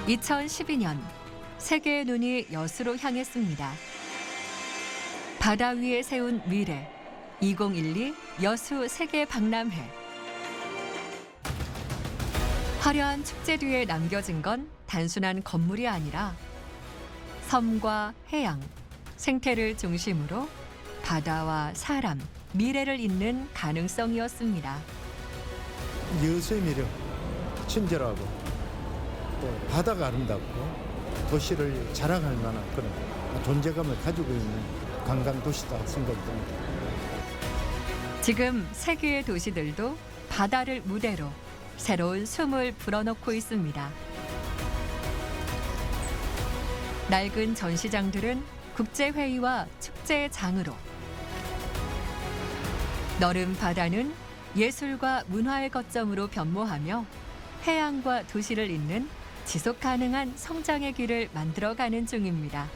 2012년 세계의 눈이 여수로 향했습니다. 바다 위에 세운 미래 2012 여수 세계 박람회. 화려한 축제 뒤에 남겨진 건 단순한 건물이 아니라 섬과 해양, 생태를 중심으로 바다와 사람, 미래를 잇는 가능성이었습니다. 여수의 매력, 친절하고 또 바다가 아름답고 도시를 자랑할 만한 그런 존재감을 가지고 있는 관광 도시다 생각이 듭니다. 지금 세계의 도시들도 바다를 무대로 새로운 숨을 불어넣고 있습니다. 낡은 전시장들은 국제회의와 축제의 장으로, 너른 바다는 예술과 문화의 거점으로 변모하며 해양과 도시를 잇는 지속 가능한 성장의 길을 만들어가는 중입니다.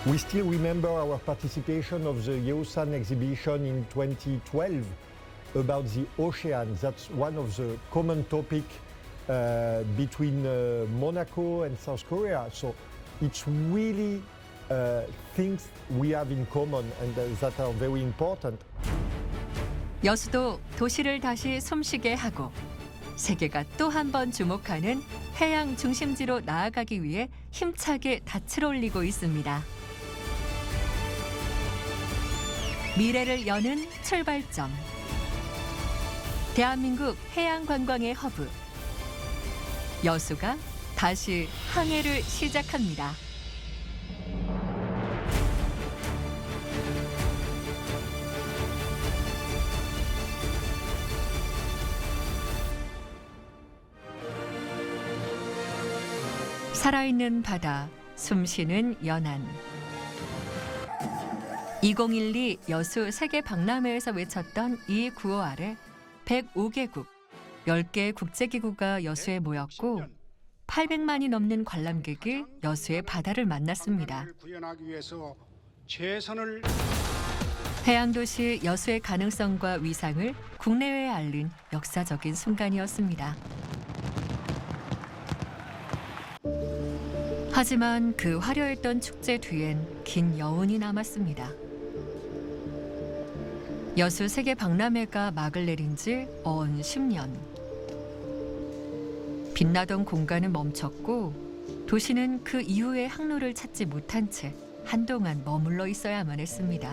We still remember our participation of the Yeosan exhibition in 2012 about the ocean. That's one of the common topic between Monaco and South Korea. So it's really things we have in common and that are very important. 여수도 도시를 다시 숨쉬게 하고 세계가 또 한 번 주목하는 해양 중심지로 나아가기 위해 힘차게 닻을 올리고 있습니다. 미래를 여는 출발점. 대한민국 해양 관광의 허브. 여수가 다시 항해를 시작합니다. 살아있는 바다, 숨쉬는 연안. 2012 여수 세계 박람회에서 외쳤던 이 구호 아래 105개국, 10개 국제기구가 여수에 모였고 800만이 넘는 관람객이 여수의 바다를 만났습니다. 해양도시 여수의 가능성과 위상을 국내외에 알린 역사적인 순간이었습니다. 하지만 그 화려했던 축제 뒤엔 긴 여운이 남았습니다. 여수 세계 박람회가 막을 내린 지 어언 10년. 빛나던 공간은 멈췄고 도시는 그 이후의 항로를 찾지 못한 채 한동안 머물러 있어야만 했습니다.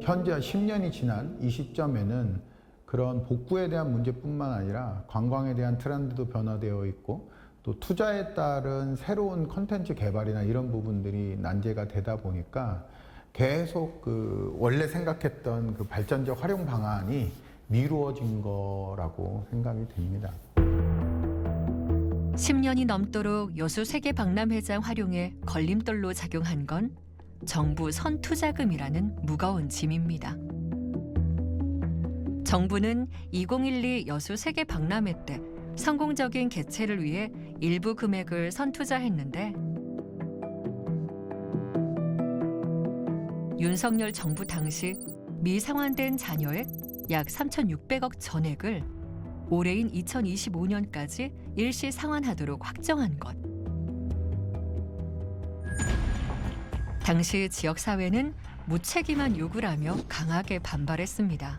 현재 10년이 지난 이 시점에는 그런 복구에 대한 문제뿐만 아니라 관광에 대한 트렌드도 변화되어 있고 또 투자에 따른 새로운 컨텐츠 개발이나 이런 부분들이 난제가 되다 보니까 계속 원래 생각했던 그 발전적 활용 방안이 미루어진 거라고 생각이 됩니다. 10년이 넘도록 여수 세계 박람회장 활용에 걸림돌로 작용한 건 정부 선투자금이라는 무거운 짐입니다. 정부는 2012 여수 세계 박람회 때 성공적인 개최를 위해 일부 금액을 선투자했는데 윤석열 정부 당시 미상환된 잔여액 약 3,600억 전액을 올해인 2025년까지 일시 상환하도록 확정한 것. 당시 지역사회는 무책임한 요구라며 강하게 반발했습니다.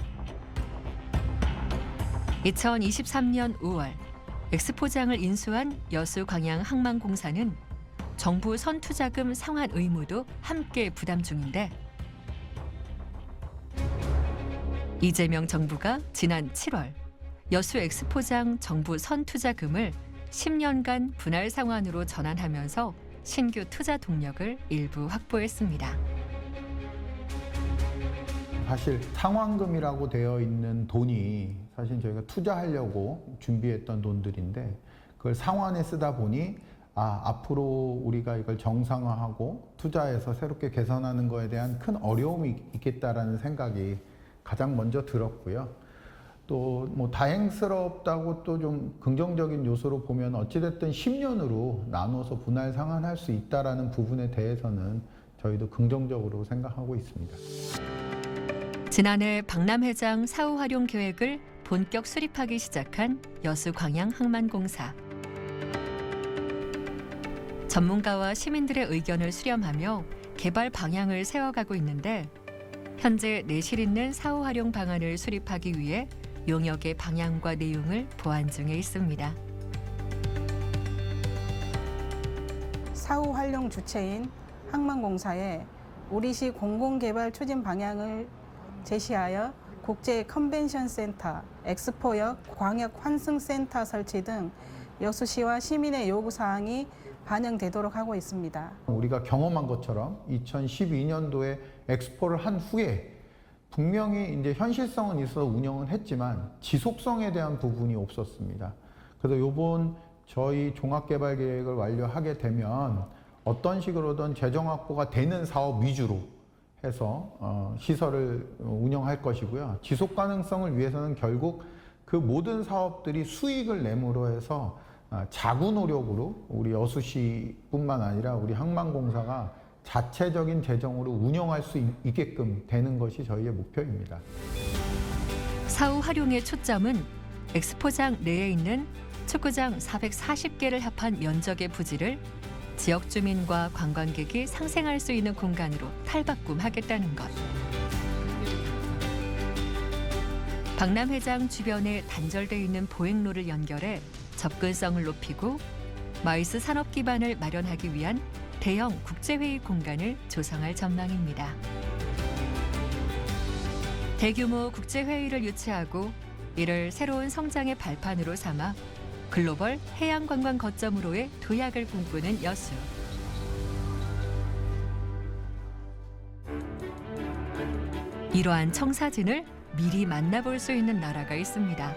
2023년 5월 엑스포장을 인수한 여수광양항만공사는 정부 선투자금 상환 의무도 함께 부담 중인데 이재명 정부가 지난 7월 여수 엑스포장 정부 선투자금을 10년간 분할 상환으로 전환하면서 신규 투자 동력을 일부 확보했습니다. 사실 상환금이라고 되어 있는 돈이 사실 저희가 투자하려고 준비했던 돈들인데 그걸 상환에 쓰다 보니 앞으로 우리가 이걸 정상화하고 투자해서 새롭게 개선하는 거에 대한 큰 어려움이 있겠다라는 생각이 가장 먼저 들었고요. 또 뭐 다행스럽다고 또 좀 긍정적인 요소로 보면 어찌됐든 10년으로 나눠서 분할 상환할 수 있다라는 부분에 대해서는 저희도 긍정적으로 생각하고 있습니다. 지난해 박람회장 사후 활용 계획을 본격 수립하기 시작한 여수광양항만공사. 전문가와 시민들의 의견을 수렴하며 개발 방향을 세워가고 있는데 현재 내실 있는 사후 활용 방안을 수립하기 위해 용역의 방향과 내용을 보완 중에 있습니다. 사후 활용 주체인 항만공사에 우리시 공공개발 추진 방향을 제시하여 국제 컨벤션 센터, 엑스포역, 광역 환승센터 설치 등 여수시와 시민의 요구사항이 반영되도록 하고 있습니다. 우리가 경험한 것처럼 2012년도에 엑스포를 한 후에 분명히 이제 현실성은 있어서 운영은 했지만 지속성에 대한 부분이 없었습니다. 그래서 이번 저희 종합개발계획을 완료하게 되면 어떤 식으로든 재정 확보가 되는 사업 위주로 해서 시설을 운영할 것이고요. 지속 가능성을 위해서는 결국 그 모든 사업들이 수익을 내므로 해서 자구 노력으로 우리 여수시뿐만 아니라 우리 항만공사가 자체적인 재정으로 운영할 수 있게끔 되는 것이 저희의 목표입니다. 사후 활용의 초점은 엑스포장 내에 있는 축구장 440개를 합한 면적의 부지를 지역 주민과 관광객이 상생할 수 있는 공간으로 탈바꿈하겠다는 것. 박람회장 주변에 단절돼 있는 보행로를 연결해 접근성을 높이고 마이스 산업 기반을 마련하기 위한 대형 국제회의 공간을 조성할 전망입니다. 대규모 국제회의를 유치하고 이를 새로운 성장의 발판으로 삼아 글로벌 해양관광 거점으로의 도약을 꿈꾸는 여수. 이러한 청사진을 미리 만나볼 수 있는 나라가 있습니다.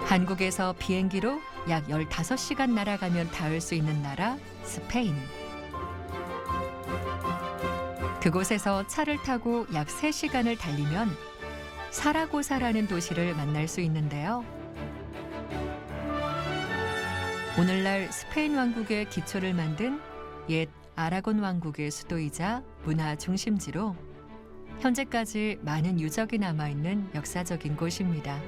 한국에서 비행기로 약 15시간 날아가면 닿을 수 있는 나라 스페인. 그곳에서 차를 타고 약 3시간을 달리면 사라고사라는 도시를 만날 수 있는데요. 오늘날 스페인 왕국의 기초를 만든 옛 아라곤 왕국의 수도이자 문화 중심지로 현재까지 많은 유적이 남아있는 역사적인 곳입니다.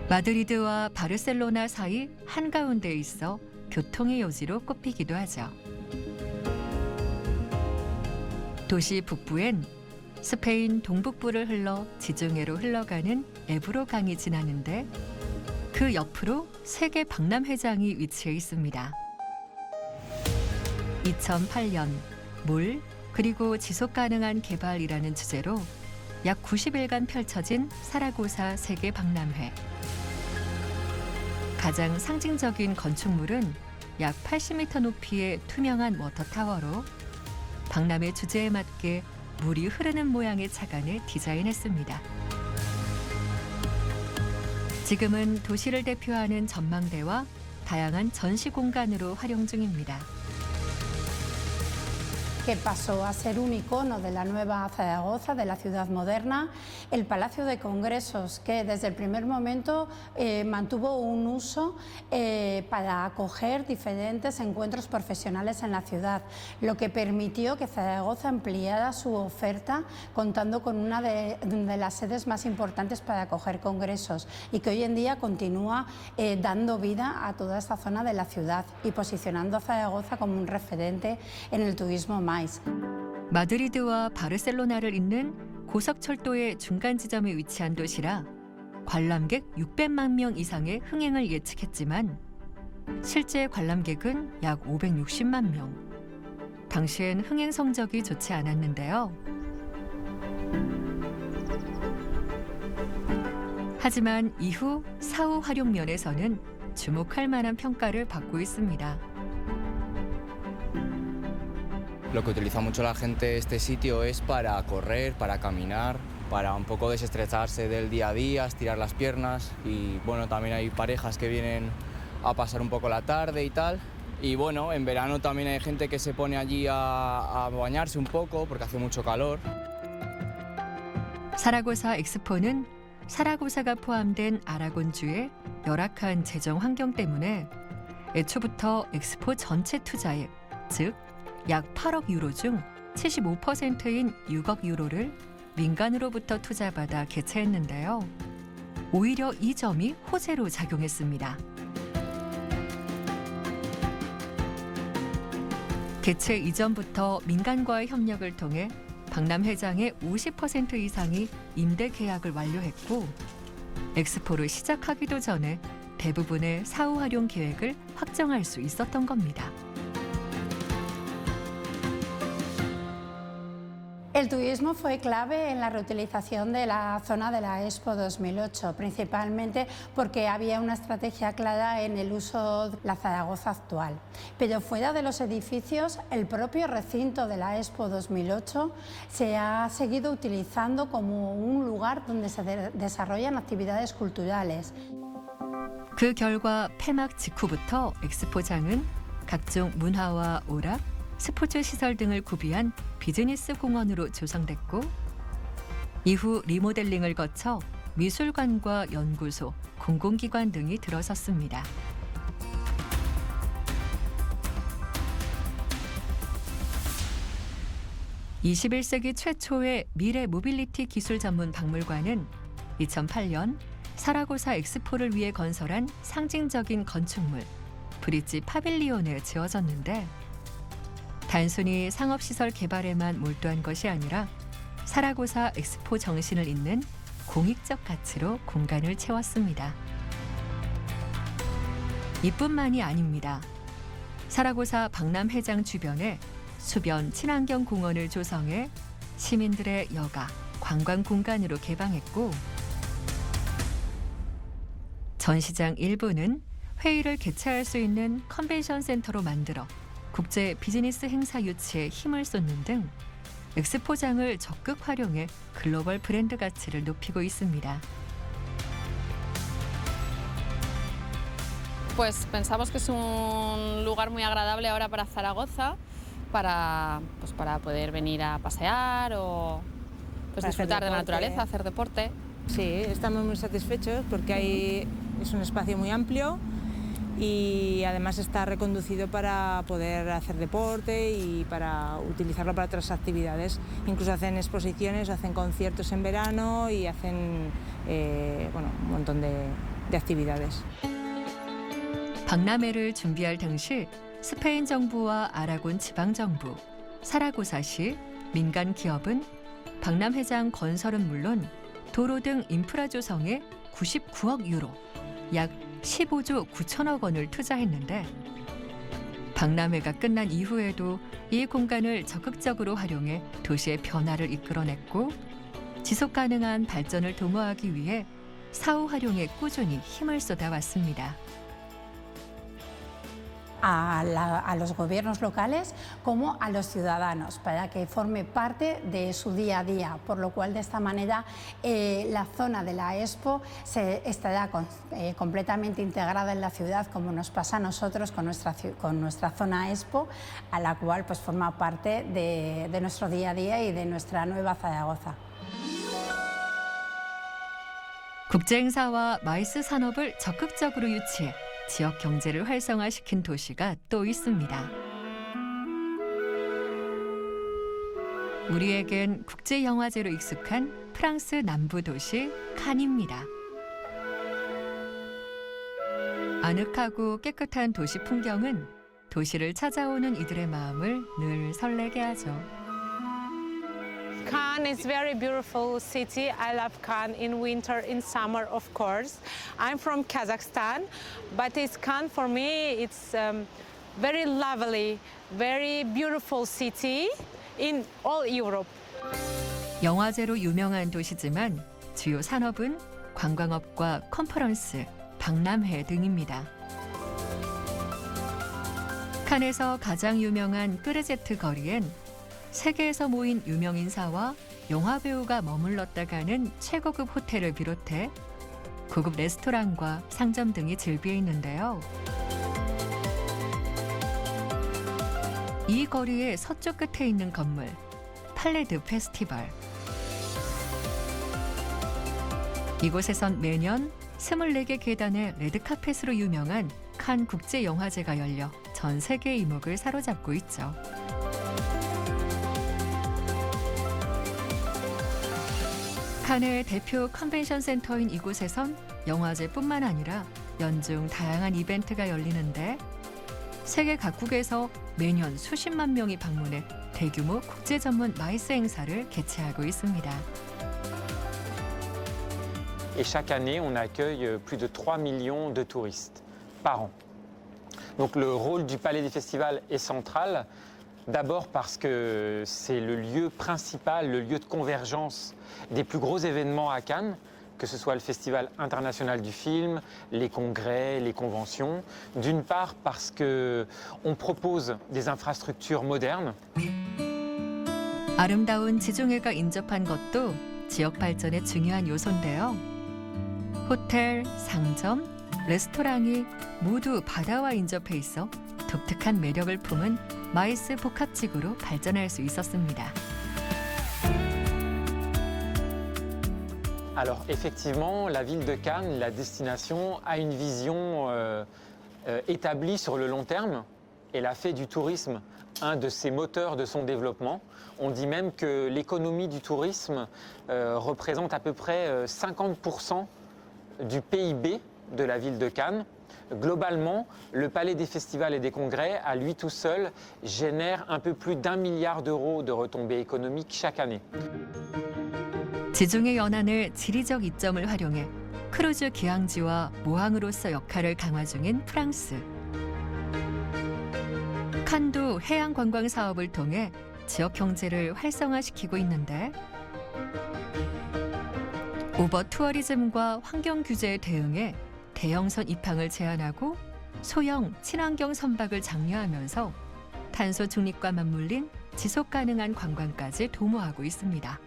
마드리드와 바르셀로나 사이 한가운데에 있어 교통의 요지로 꼽히기도 하죠. 도시 북부엔 스페인 동북부를 흘러 지중해로 흘러가는 에브로 강이 지나는데 그 옆으로 세계 박람회장이 위치해 있습니다. 2008년 물 그리고 지속 가능한 개발이라는 주제로 약 90일간 펼쳐진 사라고사 세계 박람회. 가장 상징적인 건축물은 약 80m 높이의 투명한 워터타워로 박람회 주제에 맞게 물이 흐르는 모양의 차관을 디자인했습니다. 지금은 도시를 대표하는 전망대와 다양한 전시 공간으로 활용 중입니다. que pasó a ser un icono de la nueva Zaragoza, de la ciudad moderna, el Palacio de Congresos, que desde el primer momento mantuvo un uso para acoger diferentes encuentros profesionales en la ciudad, lo que permitió que Zaragoza ampliara su oferta contando con una de las sedes más importantes para acoger congresos y que hoy en día continúa dando vida a toda esta zona de la ciudad y posicionando a Zaragoza como un referente en el turismo MAIS. 마드리드와 바르셀로나를 잇는 고속철도의 중간 지점에 위치한 도시라 관람객 600만 명 이상의 흥행을 예측했지만 실제 관람객은 약 560만 명. 당시엔 흥행 성적이 좋지 않았는데요. 하지만 이후 사후 활용 면에서는 주목할 만한 평가를 받고 있습니다. Lo que utiliza mucho la gente este sitio es para correr, para caminar, para un poco desestresarse del día a día, estirar las piernas y bueno, también hay parejas que vienen a pasar un poco la tarde y tal. Y bueno, en verano también hay gente que se pone allí a bañarse un poco porque hace mucho calor. 사라고사 엑스포는 사라고사가 포함된 아라곤주의 열악한 재정 환경 때문에 애초부터 엑스포 전체 투자액, 즉 약 8억 유로 중 75%인 6억 유로를 민간으로부터 투자받아 개최했는데요. 오히려 이 점이 호재로 작용했습니다. 개최 이전부터 민간과의 협력을 통해 박람 회장의 50% 이상이 임대 계약을 완료했고 엑스포를 시작하기도 전에 대부분의 사후 활용 계획을 확정할 수 있었던 겁니다. El turismo fue clave en la reutilización de la zona de la Expo 2008, principalmente porque había una estrategia clara en el uso de la Zaragoza actual. Pero fuera de los edificios, el propio recinto de la Expo 2008 se ha seguido utilizando como un lugar donde se desarrollan actividades culturales. 그 결과 폐막 직후부터 엑스포장은 각종 문화와 오락, 스포츠 시설 등을 구비한 비즈니스 공원으로 조성됐고 이후 리모델링을 거쳐 미술관과 연구소, 공공기관 등이 들어섰습니다. (21세기) 최초의 미래 모빌리티 기술 전문 박물관은 2008년 사라고사 엑스포를 위해 건설한 상징적인 건축물 브릿지 파빌리온에 지어졌는데 단순히 상업시설 개발에만 몰두한 것이 아니라 사라고사 엑스포 정신을 잇는 공익적 가치로 공간을 채웠습니다. 이뿐만이 아닙니다. 사라고사 박람 회장 주변에 수변 친환경 공원을 조성해 시민들의 여가, 관광 공간으로 개방했고 전시장 일부는 회의를 개최할 수 있는 컨벤션 센터로 만들어 국제 비즈니스 행사 유치에 힘을 쏟는 등 엑스포장을 적극 활용해 글로벌 브랜드 가치를 높이고 있습니다. Pues pensamos que es un lugar muy agradable ahora para Zaragoza, para poder venir a pasear o pues disfrutar de la naturaleza, hacer deporte. Sí, estamos muy satisfechos porque es un espacio muy amplio y además está reconducido para poder hacer deporte y para utilizarlo para otras actividades. Incluso hacen exposiciones, hacen conciertos en verano y hacen un montón de actividades. 박람회를 준비할 당시 스페인 정부와 아라곤 지방정부, 사라고사시, 민간 기업은 박람회장 건설은 물론 도로 등 인프라 조성에 99억 유로, 약 15조 9천억 원을 투자했는데 박람회가 끝난 이후에도 이 공간을 적극적으로 활용해 도시의 변화를 이끌어냈고 지속 가능한 발전을 도모하기 위해 사후 활용에 꾸준히 힘을 쏟아왔습니다. A los gobiernos locales como a los ciudadanos para que forme parte de su día a día, por lo cual de esta manera la zona de la Expo estará completamente integrada en la ciudad como nos pasa a nosotros con nuestra zona Expo, a la cual pues forma parte de nuestro día a día y de nuestra nueva Zaragoza. 국제행사와 마이스 산업을 적극적으로 유치해 지역 경제를 활성화시킨 도시가 또 있습니다. 우리에겐 국제 영화제로 익숙한 프랑스 남부 도시 칸입니다. 아늑하고 깨끗한 도시 풍경은 도시를 찾아오는 이들의 마음을 늘 설레게 하죠. Cannes is a very beautiful city. I love Cannes in winter, in summer, of course. I'm from Kazakhstan, but Cannes for me, it's very lovely, very beautiful city in all Europe. 영화제로 유명한 도시지만 주요 산업은 관광업과 컨퍼런스, 박람회 등입니다. 칸에서 가장 유명한 끄르제트 거리엔 세계에서 모인 유명 인사와 영화배우가 머물렀다 가는 최고급 호텔을 비롯해 고급 레스토랑과 상점 등이 즐비해 있는데요. 이 거리의 서쪽 끝에 있는 건물, 팔레드 페스티벌. 이곳에선 매년 24개 계단의 레드카펫으로 유명한 칸 국제영화제가 열려 전 세계의 이목을 사로잡고 있죠. 칸의 대표 컨벤션 센터인 이곳에선 영화제뿐만 아니라 연중 다양한 이벤트가 열리는데 세계 각국에서 매년 수십만 명이 방문해 대규모 국제 전문 마이스 행사를 개최하고 있습니다. Et chaque année, on accueille plus de 3 millions de touristes par an. Donc le rôle du Palais des Festivals est central, d'abord parce que c'est le lieu principal, le lieu de convergence des plus gros événements à Cannes, que ce soit le Festival international du film, les congrès, les conventions. D'une part parce qu'on propose des infrastructures modernes. 아름다운 지중해가 인접한 것도 지역 발전의 중요한 요소인데요. 호텔, 상점, 레스토랑이 모두 바다와 인접해 있어 독특한 매력을 품은 마이스 복합지구로 발전할 수 있었습니다. Alors effectivement, la ville de Cannes, la destination, a une vision établie sur le long terme. Elle a fait du tourisme un de ses moteurs de son développement. On dit même que l'économie du tourisme représente à peu près 50% du PIB de la ville de Cannes. Globalement, le Palais des Festivals et des Congrès, à lui tout seul, génère un peu plus d'1 milliard d'euros de retombées économiques chaque année. 지중해 연안의 지리적 이점을 활용해 크루즈 기항지와 모항으로서 역할을 강화 중인 프랑스. 칸도 해양 관광 사업을 통해 지역 경제를 활성화시키고 있는데 오버 투어리즘과 환경 규제에 대응해 대형선 입항을 제한하고 소형 친환경 선박을 장려하면서 탄소 중립과 맞물린 지속 가능한 관광까지 도모하고 있습니다.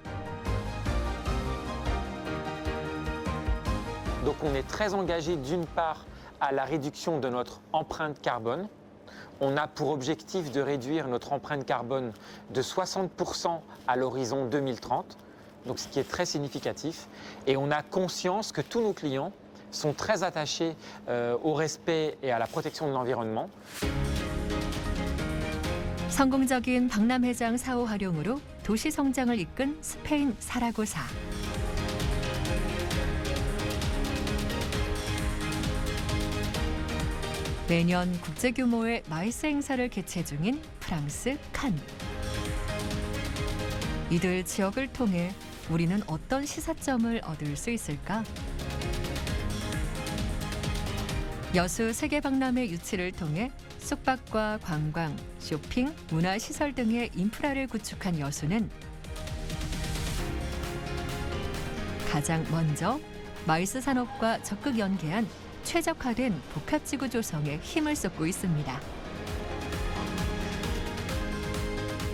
Donc on est très engagé d'une part à la réduction de notre empreinte carbone. On a pour objectif de réduire notre empreinte carbone de 60% à l'horizon 2030, donc ce qui est très significatif. Et on a conscience que tous nos clients sont très attachés au respect et à la protection de l'environnement. 성공적인 박람회장 사후 활용으로 도시 성장을 이끈 스페인 사라고사. 매년 국제 규모의 마이스 행사를 개최 중인 프랑스 칸. 이들 지역을 통해 우리는 어떤 시사점을 얻을 수 있을까? 여수 세계박람회 유치를 통해 숙박과 관광, 쇼핑, 문화시설 등의 인프라를 구축한 여수는 가장 먼저 마이스 산업과 적극 연계한 최적화된 복합지구 조성에 힘을 쏟고 있습니다.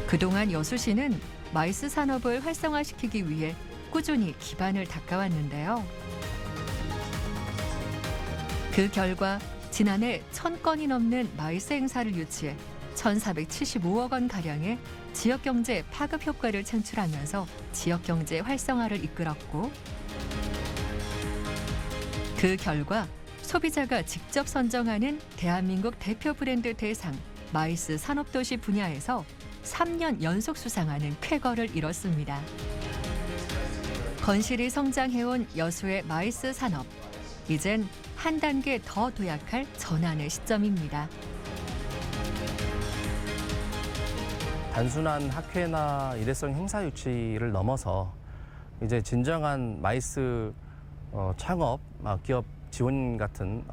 그동안 여수시는 마이스 산업을 활성화시키기 위해 꾸준히 기반을 닦아왔는데요. 그 결과 지난해 1,000건이 넘는 마이스 행사를 유치해 1,475억 원 가량의 지역경제 파급 효과를 창출하면서 지역경제 활성화를 이끌었고 그 결과 소비자가 직접 선정하는 대한민국 대표 브랜드 대상 마이스 산업도시 분야에서 3년 연속 수상하는 쾌거를 이뤘습니다. 건실히 성장해온 여수의 마이스 산업. 이젠 한 단계 더 도약할 전환의 시점입니다. 단순한 학회나 일회성 행사 유치를 넘어서 이제 진정한 마이스 창업, 기업 지원 같은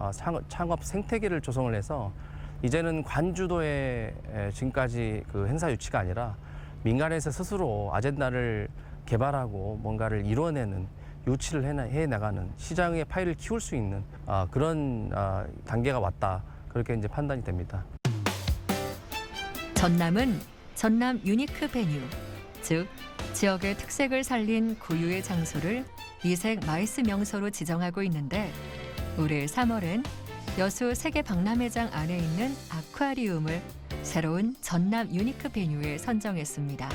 창업 생태계를 조성을 해서 이제는 관주도의 지금까지 그 행사 유치가 아니라 민간에서 스스로 아젠다를 개발하고 뭔가를 이뤄내는 유치를 해나가는 시장의 파이를 키울 수 있는 그런 단계가 왔다. 그렇게 이제 판단이 됩니다. 전남은 전남 유니크 베뉴, 즉 지역의 특색을 살린 고유의 장소를 이색 마이스 명소로 지정하고 있는데 올해 3월엔 여수 세계박람회장 안에 있는 아쿠아리움을 새로운 전남 유니크 베뉴에 선정했습니다.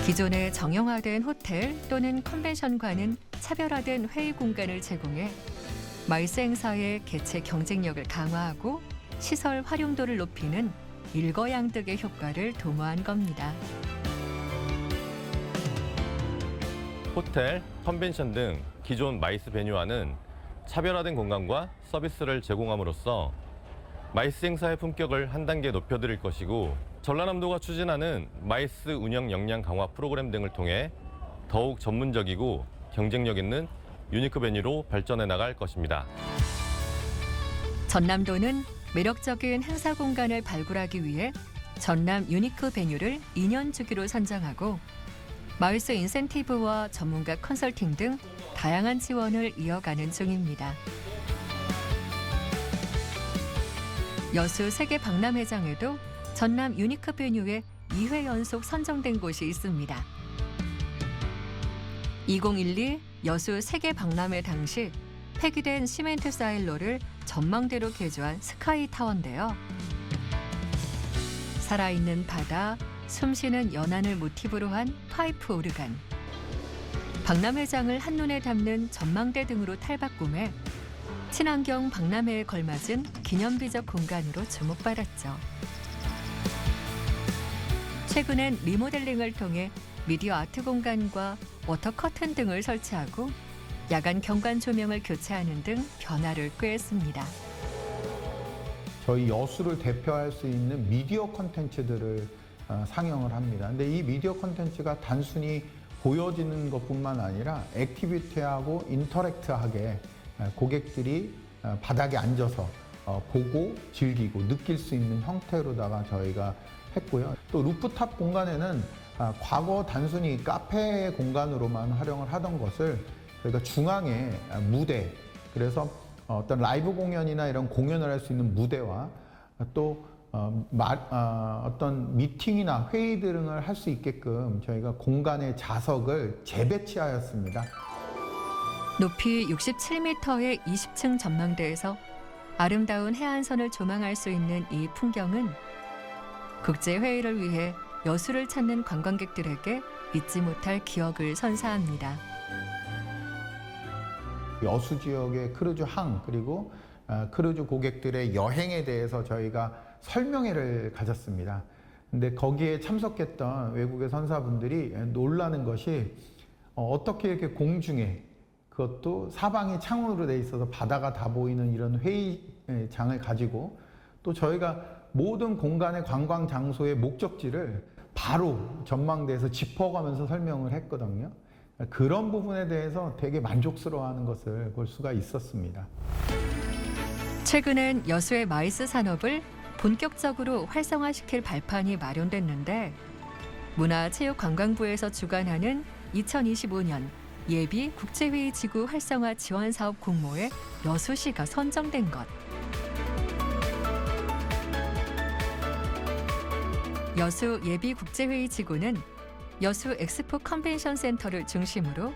기존의 정형화된 호텔 또는 컨벤션과는 차별화된 회의 공간을 제공해 마이스 행사의 개최 경쟁력을 강화하고 시설 활용도를 높이는 일거양득의 효과를 도모한 겁니다. 호텔, 컨벤션 등 기존 마이스 베뉴와는 차별화된 공간과 서비스를 제공함으로써 마이스 행사의 품격을 한 단계 높여드릴 것이고, 전라남도가 추진하는 마이스 운영 역량 강화 프로그램 등을 통해 더욱 전문적이고 경쟁력 있는 유니크 베뉴로 발전해 나갈 것입니다. 전남도는 매력적인 행사 공간을 발굴하기 위해 전남 유니크 베뉴를 2년 주기로 선정하고 마이스 인센티브와 전문가 컨설팅 등 다양한 지원을 이어가는 중입니다. 여수 세계 박람회장에도 전남 유니크 베뉴에 2회 연속 선정된 곳이 있습니다. 2012 여수 세계 박람회 당시 폐기된 시멘트 사일로를 전망대로 개조한 스카이 타워인데요. 살아있는 바다, 숨쉬는 연안을 모티브로 한 파이프 오르간, 박람회장을 한눈에 담는 전망대 등으로 탈바꿈해 친환경 박람회에 걸맞은 기념비적 공간으로 주목받았죠. 최근엔 리모델링을 통해 미디어 아트 공간과 워터 커튼 등을 설치하고 야간 경관 조명을 교체하는 등 변화를 꾀했습니다. 저희 여수를 대표할 수 있는 미디어 콘텐츠들을 상영을 합니다. 근데 이 미디어 콘텐츠가 단순히 보여지는 것뿐만 아니라 액티비티하고 인터랙트하게 고객들이 바닥에 앉아서 보고 즐기고 느낄 수 있는 형태로다가 저희가 했고요. 또 루프탑 공간에는 과거 단순히 카페 공간으로만 활용을 하던 것을 저희가 중앙에 무대, 그래서 어떤 라이브 공연이나 이런 공연을 할 수 있는 무대와 또 어떤 미팅이나 회의 등을 할 수 있게끔 저희가 공간의 좌석을 재배치하였습니다. 높이 67m의 20층 전망대에서 아름다운 해안선을 조망할 수 있는 이 풍경은 국제회의를 위해 여수를 찾는 관광객들에게 잊지 못할 기억을 선사합니다. 여수 지역의 크루즈 항 그리고 크루즈 고객들의 여행에 대해서 저희가 설명회를 가졌습니다. 근데 거기에 참석했던 외국의 선사분들이 놀라는 것이 어떻게 이렇게 공중에, 그것도 사방이 창문으로 돼 있어서 바다가 다 보이는 이런 회의장을 가지고 또 저희가 모든 공간의 관광 장소의 목적지를 바로 전망대에서 짚어가면서 설명을 했거든요. 그런 부분에 대해서 되게 만족스러워하는 것을 볼 수가 있었습니다. 최근엔 여수의 마이스 산업을 본격적으로 활성화시킬 발판이 마련됐는데 문화체육관광부에서 주관하는 2025년 예비 국제회의 지구 활성화 지원 사업 공모에 여수시가 선정된 것. 여수 예비 국제회의 지구는 여수 엑스포 컨벤션 센터를 중심으로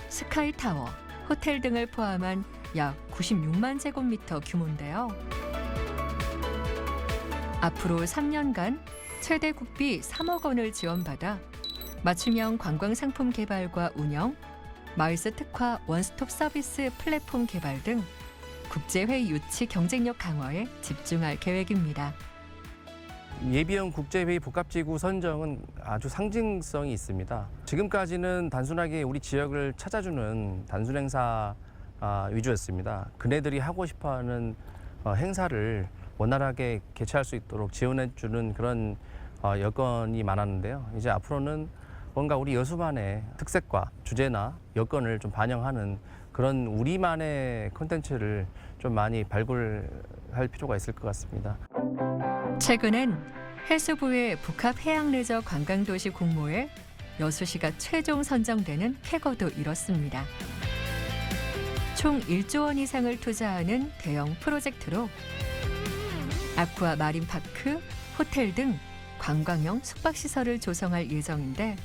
스카이타워, 호텔 등을 포함한 약 96만 제곱미터 규모인데요. 앞으로 3년간 최대 국비 3억 원을 지원받아 맞춤형 관광 상품 개발과 운영, 마이스 특화 원스톱 서비스 플랫폼 개발 등 국제회의 유치 경쟁력 강화에 집중할 계획입니다. 예비형 국제회의 복합지구 선정은 아주 상징성이 있습니다. 지금까지는 단순하게 우리 지역을 찾아주는 단순 행사 위주였습니다. 그네들이 하고 싶어하는 행사를 원활하게 개최할 수 있도록 지원해주는 그런 여건이 많았는데요. 이제 앞으로는 뭔가 우리 여수만의 특색과 주제나 여건을 좀 반영하는 그런 우리만의 콘텐츠를 좀 많이 발굴할 필요가 있을 것 같습니다. 최근엔 해수부의 북합해양레저 관광도시 공모에 여수시가 최종 선정되는 쾌거도 이렇습니다. 총 1조 원 이상을 투자하는 대형 프로젝트로 아쿠아 마린파크, 호텔 등 관광형 숙박시설을 조성할 예정인데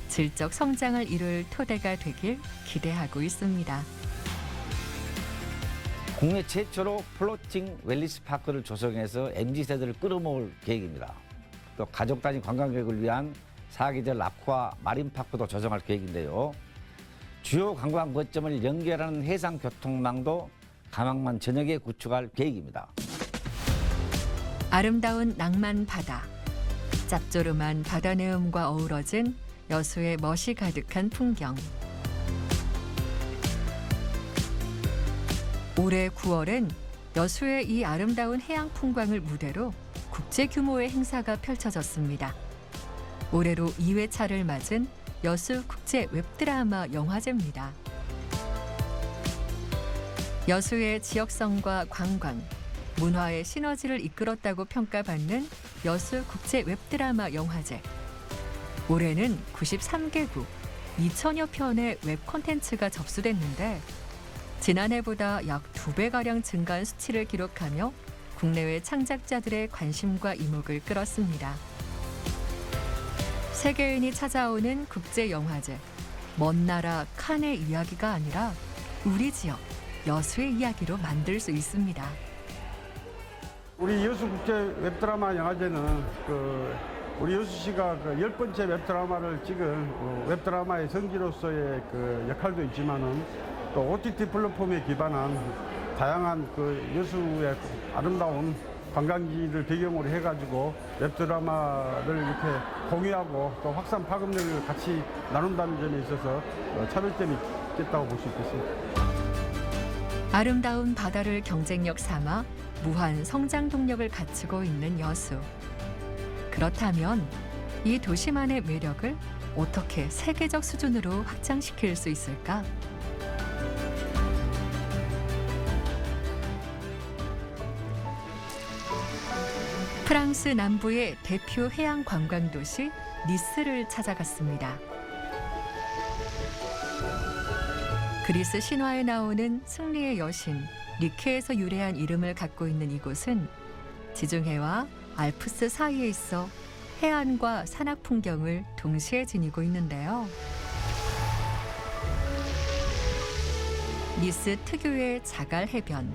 질적 성장을 이룰 토대가 되길 기대하고 있습니다. 국내 최초로 플로팅 웰니스 파크를 조성해서 MZ세대를 끌어모을 계획입니다. 또 가족 단위 관광객을 위한 4계절 아쿠아 마린파크도 조성할 계획인데요. 주요 관광 거점을 연결하는 해상교통망도 가망만 전역에 구축할 계획입니다. 아름다운 낭만 바다, 짭조름한 바다 내음과 어우러진 여수의 멋이 가득한 풍경. 올해 9월엔 여수의 이 아름다운 해양 풍광을 무대로 국제 규모의 행사가 펼쳐졌습니다. 올해로 2회차를 맞은 여수 국제 웹드라마 영화제입니다. 여수의 지역성과 관광, 문화의 시너지를 이끌었다고 평가받는 여수 국제 웹드라마 영화제. 올해는 93개국 2천여 편의 웹 콘텐츠가 접수됐는데 지난해보다 약 2배가량 증가한 수치를 기록하며 국내외 창작자들의 관심과 이목을 끌었습니다. 세계인이 찾아오는 국제영화제. 먼 나라 칸의 이야기가 아니라 우리 지역 여수의 이야기로 만들 수 있습니다. 우리 여수국제 웹드라마 영화제는 우리 여수시가 10번째 웹드라마를 찍은 웹드라마의 성지로서의 역할도 있지만은 또 OTT 플랫폼에 기반한 다양한 여수의 아름다운 관광지를 배경으로 해가지고 웹드라마를 이렇게 공유하고 또 확산 파급력을 같이 나눈다는 점에 있어서 차별점이 있겠다고 볼 수 있겠습니다. 아름다운 바다를 경쟁력 삼아 무한 성장 동력을 갖추고 있는 여수. 그렇다면 이 도시만의 매력을 어떻게 세계적 수준으로 확장시킬 수 있을까? 프랑스 남부의 대표 해양 관광 도시 니스를 찾아갔습니다. 그리스 신화에 나오는 승리의 여신 리케에서 유래한 이름을 갖고 있는 이곳은 지중해와 알프스 사이에 있어 해안과 산악 풍경을 동시에 지니고 있는데요. 니스 특유의 자갈 해변,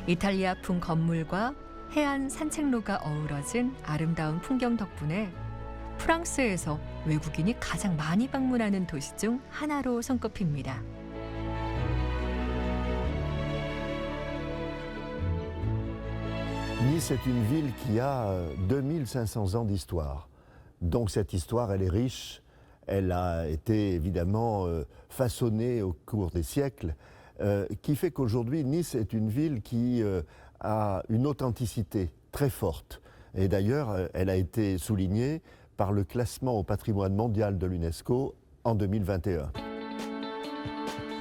이탈리아풍 건물과 해안 산책로가 어우러진 아름다운 풍경 덕분에 프랑스에서 외국인이 가장 많이 방문하는 도시 중 하나로 손꼽힙니다. Nice est une ville qui a 2500 ans d'histoire. Donc cette histoire, elle est riche. Elle a été évidemment façonnée au cours des siècles, qui fait qu'aujourd'hui, Nice est une ville qui a une authenticité très forte. Et d'ailleurs, elle a été soulignée par le classement au patrimoine mondial de l'UNESCO en 2021.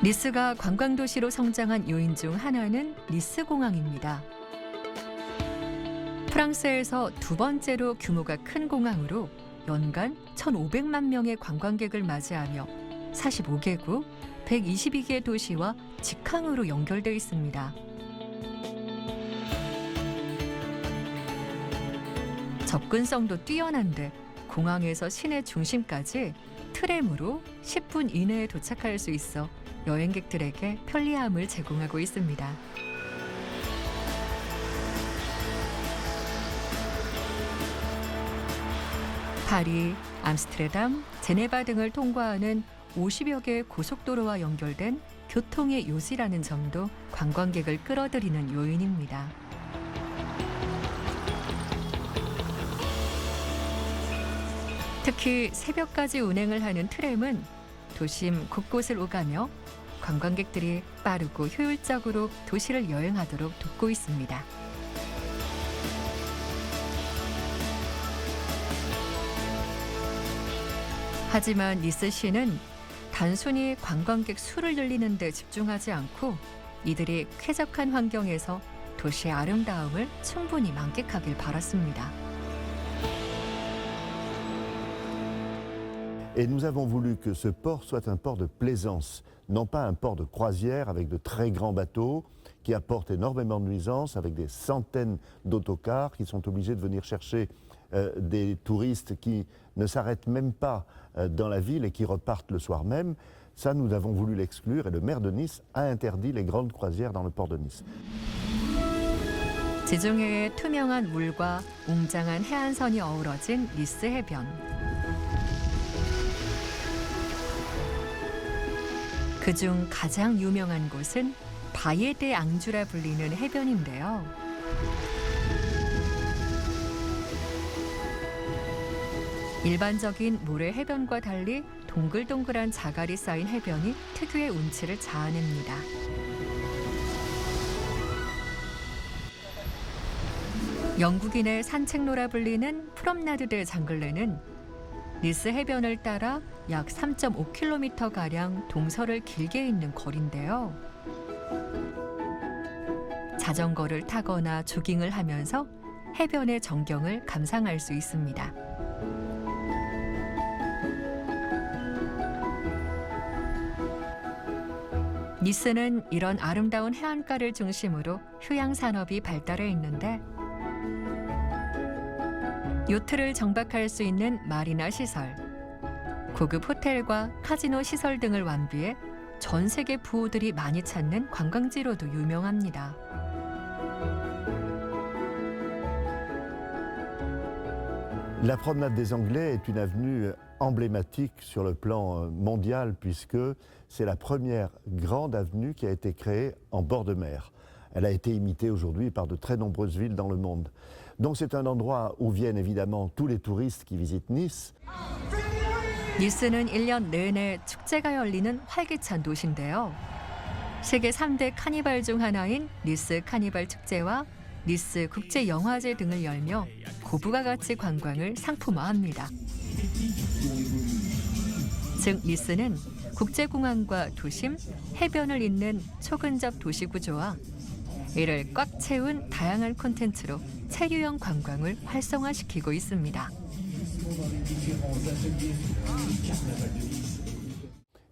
니스가 관광도시로 성장한 요인 중 하나는 니스 공항입니다. 프랑스에서 두 번째로 규모가 큰 공항으로 연간 1,500만 명의 관광객을 맞이하며 45개국, 122개 도시와 직항으로 연결돼 있습니다. 접근성도 뛰어난데 공항에서 시내 중심까지 트램으로 10분 이내에 도착할 수 있어 여행객들에게 편리함을 제공하고 있습니다. 파리, 암스테르담, 제네바 등을 통과하는 50여 개의 고속도로와 연결된 교통의 요지라는 점도 관광객을 끌어들이는 요인입니다. 특히 새벽까지 운행을 하는 트램은 도심 곳곳을 오가며 관광객들이 빠르고 효율적으로 도시를 여행하도록 돕고 있습니다. 하지만 니스시는 단순히 관광객 수를 늘리는 데 집중하지 않고 이들이 쾌적한 환경에서 도시의 아름다움을 충분히 만끽하길 바랐습니다. Et nous avons voulu que ce port soit un port de plaisance, non pas un port de croisière avec de très grands bateaux qui apportent énormément de nuisances, avec des centaines d'autocars qui sont obligés de venir chercher des touristes qui ne s'arrêtent même pas dans la ville et qui repartent le soir même. Ça, nous avons voulu l'exclure et le maire de Nice a interdit les grandes croisières dans le port de Nice. 지중해의 투명한 물과 웅장한 해안선이 어우러진 니스 해변. 그중 가장 유명한 곳은 바이에 데 앙주라 불리는 해변인데요. 일반적인 모래 해변과 달리 동글동글한 자갈이 쌓인 해변이 특유의 운치를 자아냅니다. 영국인의 산책로라 불리는 프롬나드 장글레는 니스 해변을 따라 약 3.5km가량 동서를 길게 잇는 거리인데요. 자전거를 타거나 조깅을 하면서 해변의 정경을 감상할 수 있습니다. 니스는 이런 아름다운 해안가를 중심으로 휴양 산업이 발달해 있는데 요트를 정박할 수 있는 마리나 시설, 고급 호텔과 카지노 시설 등을 완비해 전 세계 부호들이 많이 찾는 관광지로도 유명합니다. La promenade des Anglais est une avenue emblématique sur le plan mondial puisque c'est la première grande avenue qui a été créée en bord de mer. Elle a été imitée aujourd'hui par de très nombreuses villes dans le monde. Donc c'est un endroit où viennent évidemment tous les touristes qui visitent Nice. 니스는 1년 내내 축제가 열리는 활기찬 도시인데요. 세계 3대 카니발 중 하나인 니스 카니발 축제와 니스 국제영화제 등을 열며 고부가 가치 관광을 상품화합니다. 즉 니스는 국제공항과 도심, 해변을 잇는 초근접 도시 구조와 이를 꽉 채운 다양한 콘텐츠로 체류형 관광을 활성화시키고 있습니다.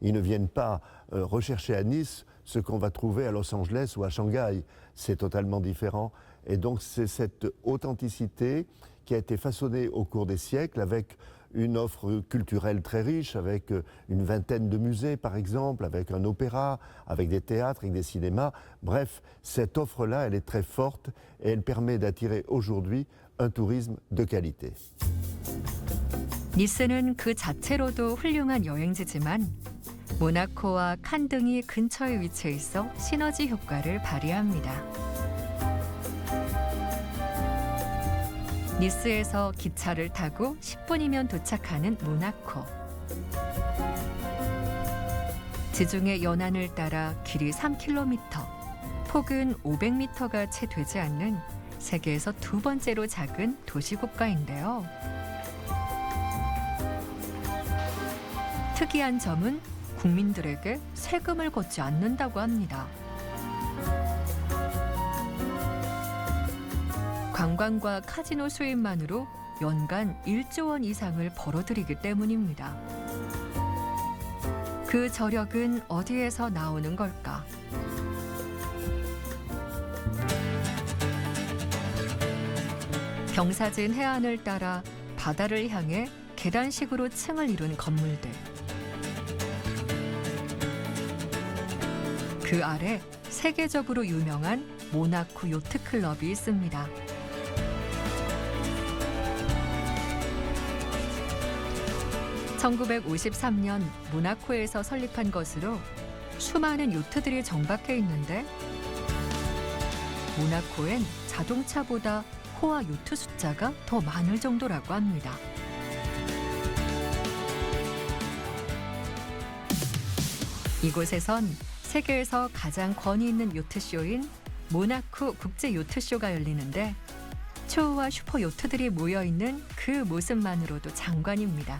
Ils ne viennent pas rechercher à Nice ce qu'on va trouver à Los Angeles ou à Shanghai. C'est totalement différent. Et donc c'est cette authenticité qui a été façonnée au cours des siècles avec une offre culturelle très riche, avec une vingtaine de musées par exemple, avec un opéra, avec des théâtres, avec des cinémas. Bref, cette offre-là, elle est très forte et elle permet d'attirer aujourd'hui un tourisme de qualité. 니스는 그 자체로도 훌륭한 여행지지만 모나코와 칸 등이 근처에 위치해 있어 시너지 효과를 발휘합니다. 니스에서 기차를 타고 10분이면 도착하는 모나코. 지중해 연안을 따라 길이 3km, 폭은 500m가 채 되지 않는 세계에서 두 번째로 작은 도시국가인데요. 특이한 점은 국민들에게 세금을 걷지 않는다고 합니다. 관광과 카지노 수입만으로 연간 1조 원 이상을 벌어들이기 때문입니다. 그 저력은 어디에서 나오는 걸까? 경사진 해안을 따라 바다를 향해 계단식으로 층을 이룬 건물들. 그 아래 세계적으로 유명한 모나코 요트 클럽이 있습니다. (1953년) 모나코에서 설립한 것으로 수많은 요트들이 정박해 있는데 모나코엔 자동차보다 호화 요트 숫자가 더 많을 정도라고 합니다. 이곳에선 세계에서 가장 권위 있는 요트쇼인 모나코 국제 요트쇼가 열리는데 초호화 슈퍼 요트들이 모여있는 그 모습만으로도 장관입니다.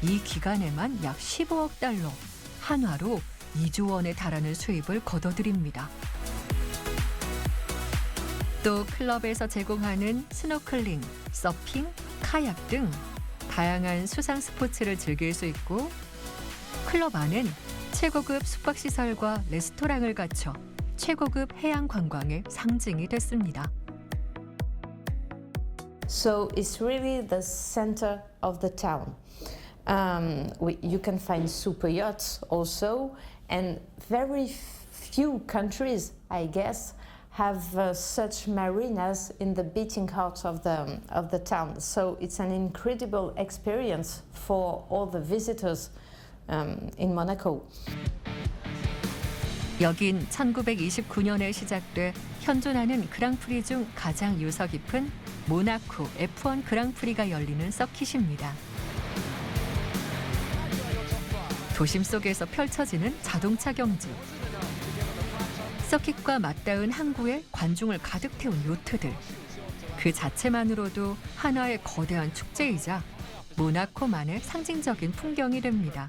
이 기간에만 약 15억 달러, 한화로 2조 원에 달하는 수입을 거둬들입니다. 또 클럽에서 제공하는 스노클링, 서핑, 카약 등 다양한 수상 스포츠를 즐길 수 있고 클럽 안은 최고급 숙박시설과 레스토랑을 갖춰 최고급 해양 관광의 상징이 됐습니다. So it's really the center of the town. You can find super yachts also, and very few countries, I guess, have such marinas in the beating heart of the town. So it's an incredible experience for all the visitors in Monaco. 여긴 1929년에 시작돼 현존하는 그랑프리 중 가장 유서 깊은 모나코 F1 그랑프리가 열리는 서킷입니다. 도심 속에서 펼쳐지는 자동차 경주. 서킷과 맞닿은 항구에 관중을 가득 태운 요트들. 그 자체만으로도 하나의 거대한 축제이자 모나코만의 상징적인 풍경이 됩니다.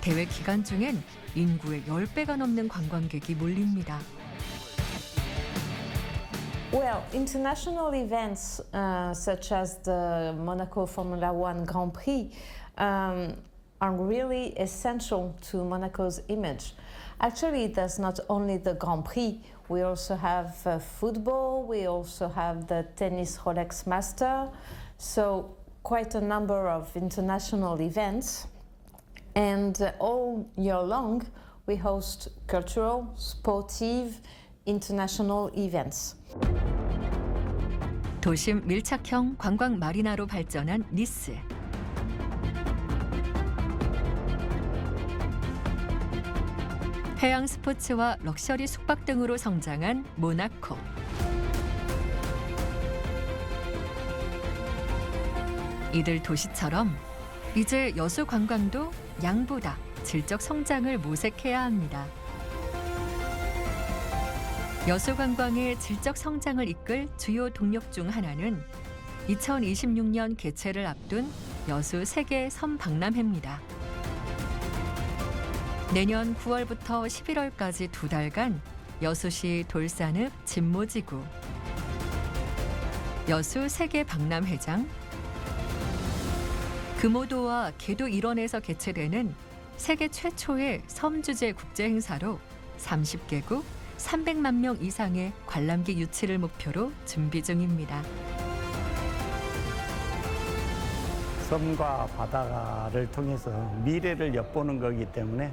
대회 기간 중엔 인구의 10배가 넘는 관광객이 몰립니다. Well, international events such as the Monaco Formula One Grand Prix are really essential to Monaco's image. Actually, there's not only the Grand Prix, we also have football, we also have the tennis Rolex Master, so quite a number of international events. And all year long, we host cultural, sportive, international events. 도심 밀착형 관광 마리나로 발전한 니스. 해양 스포츠와 럭셔리 숙박 등으로 성장한 모나코. 이들 도시처럼 이제 여수 관광도 양보다 질적 성장을 모색해야 합니다. 여수 관광의 질적 성장을 이끌 주요 동력 중 하나는 2026년 개최를 앞둔 여수 세계 섬 박람회입니다. 내년 9월부터 11월까지 2달간 여수시 돌산읍 진모지구, 여수 세계 박람회장, 금오도와 계도 일원에서 개최되는 세계 최초의 섬주제 국제 행사로 30개국 300만 명 이상의 관람객 유치를 목표로 준비 중입니다. 섬과 바다를 통해서 미래를 엿보는 거기 때문에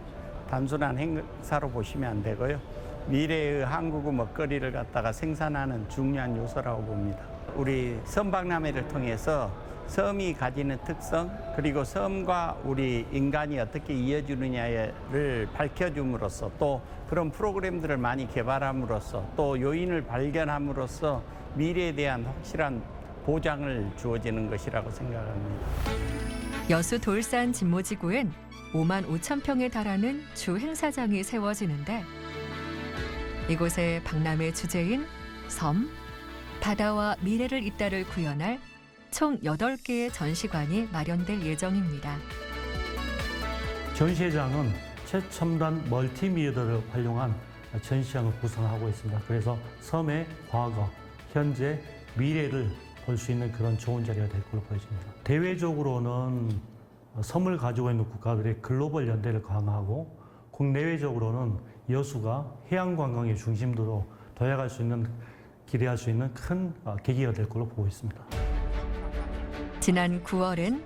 단순한 행사로 보시면 안 되고요. 미래의 한국의 먹거리를 갖다가 생산하는 중요한 요소라고 봅니다. 우리 섬박람회를 통해서 섬이 가지는 특성, 그리고 섬과 우리 인간이 어떻게 이어지느냐를 밝혀줌으로써, 또 그런 프로그램들을 많이 개발함으로써, 또 요인을 발견함으로써 미래에 대한 확실한 보장을 주어지는 것이라고 생각합니다. 여수 돌산 진모지구엔 5만 5천 평에 달하는 주 행사장이 세워지는데, 이곳에 박람회 주제인 섬, 바다와 미래를 잇따를 구현할 총 8개의 전시관이 마련될 예정입니다. 전시회장은 최첨단 멀티미디어를 활용한 전시장을 구성하고 있습니다. 그래서 섬의 과거, 현재, 미래를 볼 수 있는 그런 좋은 자리가 될 걸로 보여집니다. 대외적으로는 섬을 가지고 있는 국가들의 글로벌 연대를 강화하고, 국내외적으로는 여수가 해양 관광의 중심도로 도약할 수 있는, 기대할 수 있는 큰 계기가 될 걸로 보고 있습니다. 지난 9월엔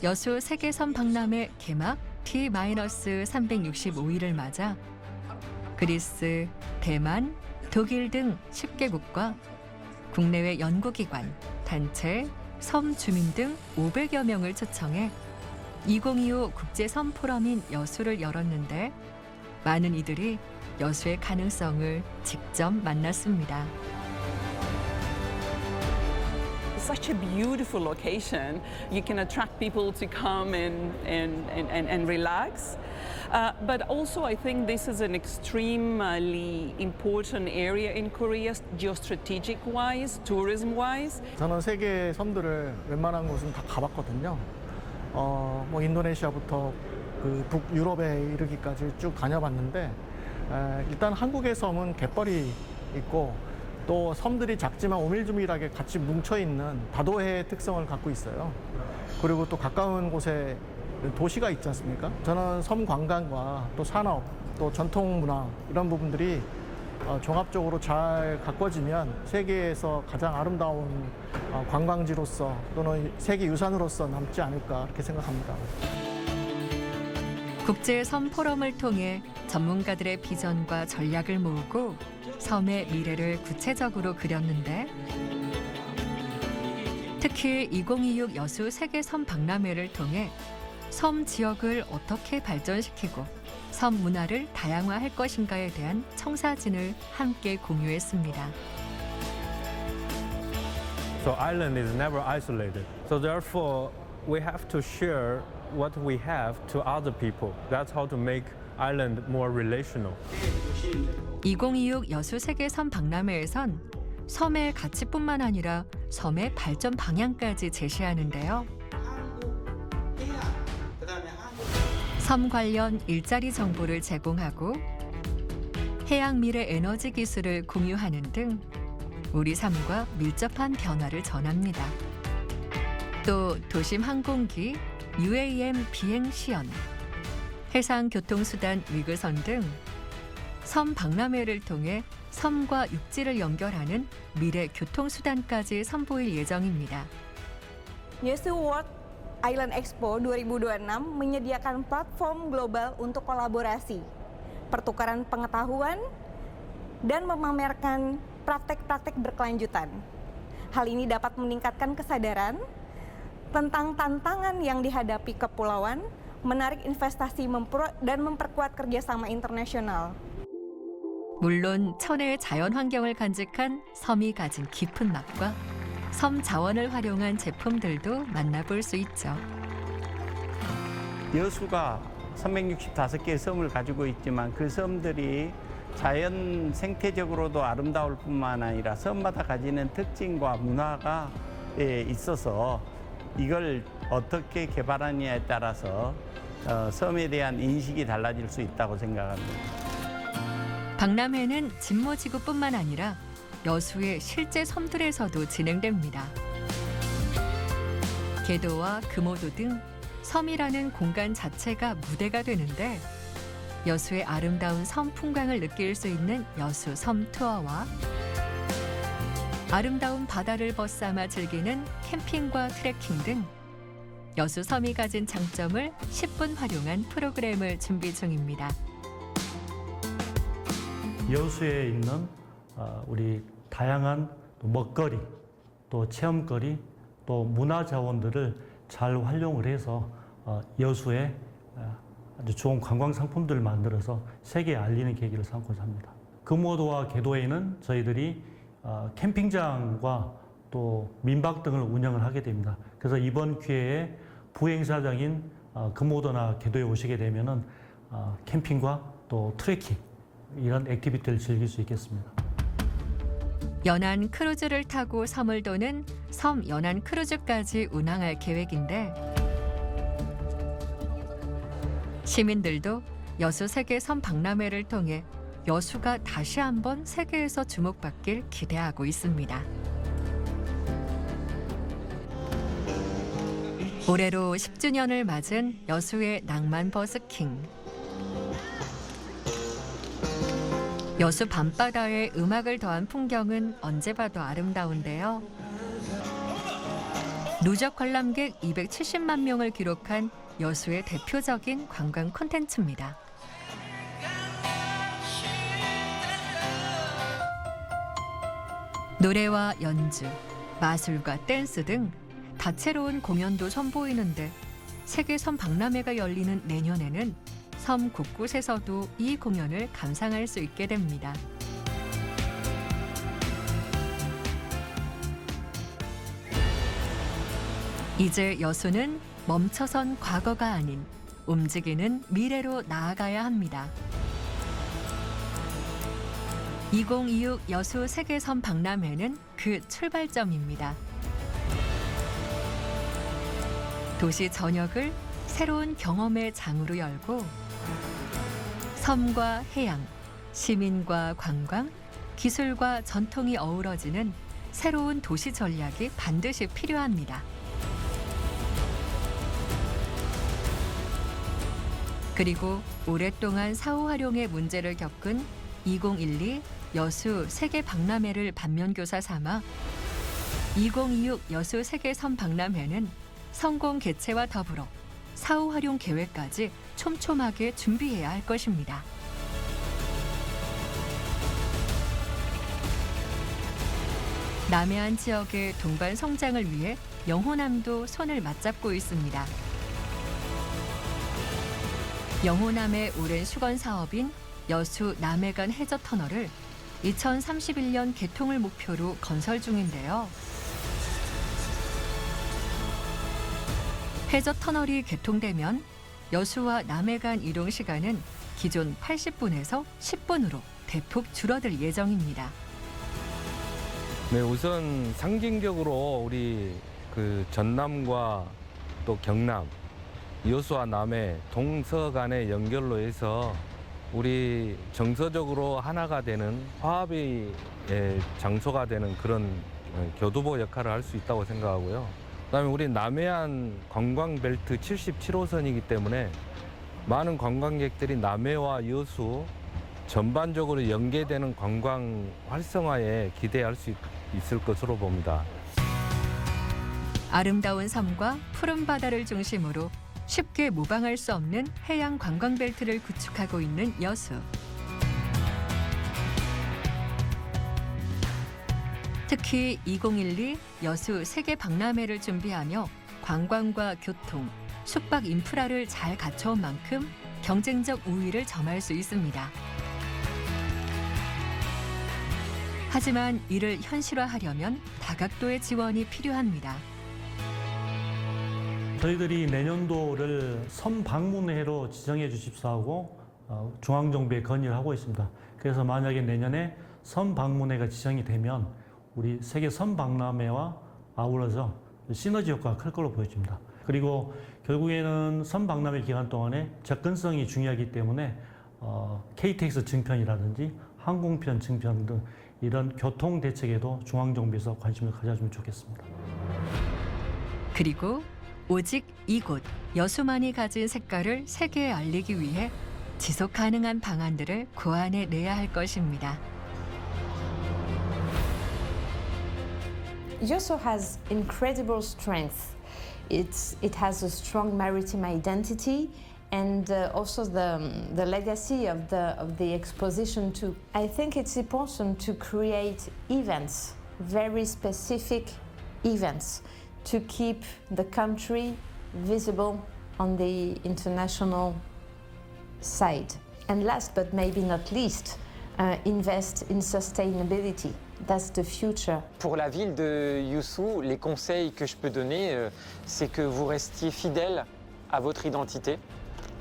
여수 세계섬 박람회 개막 T-365일을 맞아 그리스, 대만, 독일 등 10개국과 국내외 연구기관, 단체, 섬 주민 등 500여 명을 초청해 2025 국제섬 포럼인 여수를 열었는데, 많은 이들이 여수의 가능성을 직접 만났습니다. Such a beautiful location. You can attract people to come and relax. But also I think this is an extremely important area in Korea, geostrategic-wise, tourism-wise. 저는 세계 섬들을 웬만한 곳은 다 가봤거든요. 뭐 인도네시아부터 그 북유럽에 이르기까지 쭉 다녀봤는데, 일단 한국의 섬은 갯벌이 있고, 또 섬들이 작지만 오밀조밀하게 같이 뭉쳐있는 다도해의 특성을 갖고 있어요. 그리고 또 가까운 곳에 도시가 있지 않습니까? 저는 섬 관광과 또 산업, 또 전통 문화 이런 부분들이 종합적으로 잘 가꿔지면 세계에서 가장 아름다운 관광지로서 또는 세계유산으로서 남지 않을까 그렇게 생각합니다. 국제섬 포럼을 통해 전문가들의 비전과 전략을 모으고 섬의 미래를 구체적으로 그렸는데, 특히 2026 여수 세계섬 박람회를 통해 섬 지역을 어떻게 발전시키고 섬 문화를 다양화할 것인가에 대한 청사진을 함께 공유했습니다. So island is never isolated. So therefore, we have to share what we have to other people. That's how to make island more relational. 2026 여수 세계섬 박람회에선 섬의 가치뿐만 아니라 섬의 발전 방향까지 제시하는데요. 섬 관련 일자리 정보를 제공하고 해양 미래 에너지 기술을 공유하는 등 우리 삶과 밀접한 변화를 전합니다. 또 도심 항공기, UAM 비행 시연, 해상 교통수단 위그선 등 섬 박람회를 통해 섬과 육지를 연결하는 미래 교통수단까지 선보일 예정입니다. Yeosu World Island Expo 2026 menyediakan platform global untuk kolaborasi, pertukaran pengetahuan, dan memamerkan praktek-praktek berkelanjutan. Hal ini dapat meningkatkan kesadaran tentang tantangan yang dihadapi kepulauan, menarik investasi dan memperkuat kerjasama internasional. 물론 천혜의 자연 환경을 간직한 섬이 가진 깊은 맛과 섬 자원을 활용한 제품들도 만나볼 수 있죠. 여수가 365개의 섬을 가지고 있지만 그 섬들이 자연 생태적으로도 아름다울 뿐만 아니라 섬마다 가지는 특징과 문화가 있어서 이걸 어떻게 개발하느냐에 따라서 섬에 대한 인식이 달라질 수 있다고 생각합니다. 박람회는 진모지구뿐만 아니라 여수의 실제 섬들에서도 진행됩니다. 개도와 금오도 등 섬이라는 공간 자체가 무대가 되는데 여수의 아름다운 섬 풍광을 느낄 수 있는 여수 섬 투어와 아름다운 바다를 벗삼아 즐기는 캠핑과 트레킹 등 여수 섬이 가진 장점을 10분 활용한 프로그램을 준비 중입니다. 여수에 있는 우리 다양한 먹거리, 또 체험거리, 또 문화 자원들을 잘 활용을 해서 여수에 아주 좋은 관광 상품들을 만들어서 세계에 알리는 계기를 삼고자 합니다. 금오도와 개도에는 저희들이 캠핑장과 또 민박 등을 운영을 하게 됩니다. 그래서 이번 기회에 부행사장인 금오도나 개도에 오시게 되면은 캠핑과 또 트레킹 이런 액티비티를 즐길 수 있겠습니다. 연안 크루즈를 타고 섬을 도는 섬 연안 크루즈까지 운항할 계획인데 시민들도 여수 세계 섬 박람회를 통해 여수가 다시 한번 세계에서 주목받길 기대하고 있습니다. 올해로 10주년을 맞은 여수의 낭만 버스킹. 여수 밤바다에 음악을 더한 풍경은 언제 봐도 아름다운데요. 누적 관람객 270만 명을 기록한 여수의 대표적인 관광 콘텐츠입니다. 노래와 연주, 마술과 댄스 등 다채로운 공연도 선보이는데 세계섬 박람회가 열리는 내년에는 섬 곳곳에서도 이 공연을 감상할 수 있게 됩니다. 이제 여수는 멈춰선 과거가 아닌 움직이는 미래로 나아가야 합니다. 2026 여수 세계섬 박람회는 그 출발점입니다. 도시 전역을 새로운 경험의 장으로 열고 섬과 해양, 시민과 관광, 기술과 전통이 어우러지는 새로운 도시 전략이 반드시 필요합니다. 그리고 오랫동안 사후 활용의 문제를 겪은 2012 여수 세계 박람회를 반면교사 삼아 2026 여수 세계 섬 박람회는 성공 개최와 더불어 사후 활용 계획까지 촘촘하게 준비해야 할 것입니다. 남해안 지역의 동반 성장을 위해 영호남도 손을 맞잡고 있습니다. 영호남의 오랜 수건 사업인 여수 남해간 해저 터널을 2031년 개통을 목표로 건설 중인데요. 해저 터널이 개통되면 여수와 남해간 이동 시간은 기존 80분에서 10분으로 대폭 줄어들 예정입니다. 네, 우선 상징적으로 우리 그 전남과 또 경남, 여수와 남해, 동서 간의 연결로 해서 우리 정서적으로 하나가 되는 화합의 장소가 되는 그런 교두보 역할을 할 수 있다고 생각하고요. 그다음에 우리 남해안 관광벨트 77호선이기 때문에 많은 관광객들이 남해와 여수 전반적으로 연계되는 관광 활성화에 기대할 수 있을 것으로 봅니다. 아름다운 섬과 푸른 바다를 중심으로 쉽게 모방할 수 없는 해양 관광벨트를 구축하고 있는 여수. 특히 2012 여수 세계 박람회를 준비하며 관광과 교통, 숙박 인프라를 잘 갖춰온 만큼 경쟁적 우위를 점할 수 있습니다. 하지만 이를 현실화하려면 다각도의 지원이 필요합니다. 저희들이 내년도를 섬 방문회로 지정해 주십사 하고 중앙정부에 건의를 하고 있습니다. 그래서 만약에 내년에 섬 방문회가 지정이 되면 우리 세계 섬 박람회와 아울러서 시너지 효과가 클 걸로 보여집니다. 그리고 결국에는 섬 박람회 기간 동안에 접근성이 중요하기 때문에 KTX 증편이라든지 항공편 증편 등 이런 교통 대책에도 중앙정부에서 관심을 가져주면 좋겠습니다. 그리고 오직 이곳 여수만이 가진 색깔을 세계에 알리기 위해 지속 가능한 방안들을 고안해 내야 할 것입니다. Yosu has incredible strength. It has a strong maritime identity and also the legacy of the exposition too. I think it's important to create events, very specific events, to keep the country visible on the international side. And last but maybe not least, invest in sustainability. That's the future. Pour la ville de Yosu, les conseils que je peux donner, c'est que vous restiez fidèle à votre identité,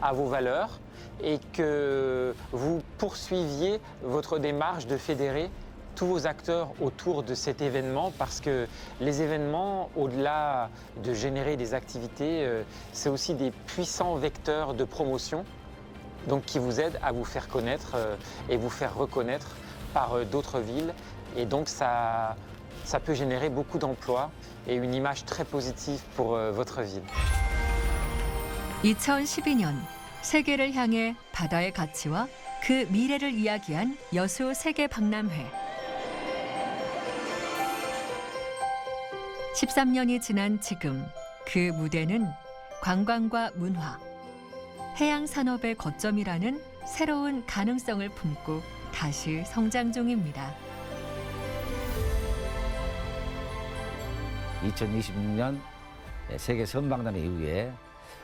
à vos valeurs, et que vous poursuiviez votre démarche de fédérer tous vos acteurs autour de cet événement, parce que les événements, au-delà de générer des activités, c'est aussi des puissants vecteurs de promotion, donc qui vous aident à vous faire connaître et vous faire reconnaître par d'autres villes. Et donc ça peut générer beaucoup d'emplois et une image très positive pour votre ville. 2012년 세계를 향해 바다의 가치와 그 미래를 이야기한 여수 세계 박람회. 13년이 지난 지금 그 무대는 관광과 문화, 해양 산업의 거점이라는 새로운 가능성을 품고 다시 성장 중입니다. 2026년 세계 섬박람회 이후에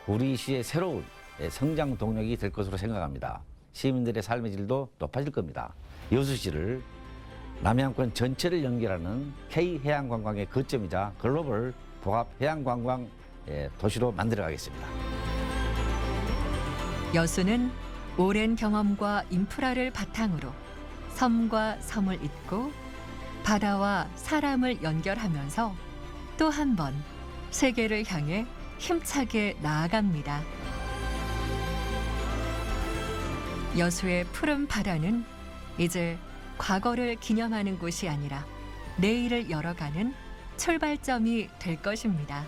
우리 시의 새로운 성장 동력이 될 것으로 생각합니다. 시민들의 삶의 질도 높아질 겁니다. 여수시를 남해안권 전체를 연결하는 K해양관광의 거점이자 글로벌 복합 해양관광 도시로 만들어가겠습니다. 여수는 오랜 경험과 인프라를 바탕으로 섬과 섬을 잇고 바다와 사람을 연결하면서 또 한 번 세계를 향해 힘차게 나아갑니다. 여수의 푸른 바다는 이제 과거를 기념하는 곳이 아니라 내일을 열어가는 출발점이 될 것입니다.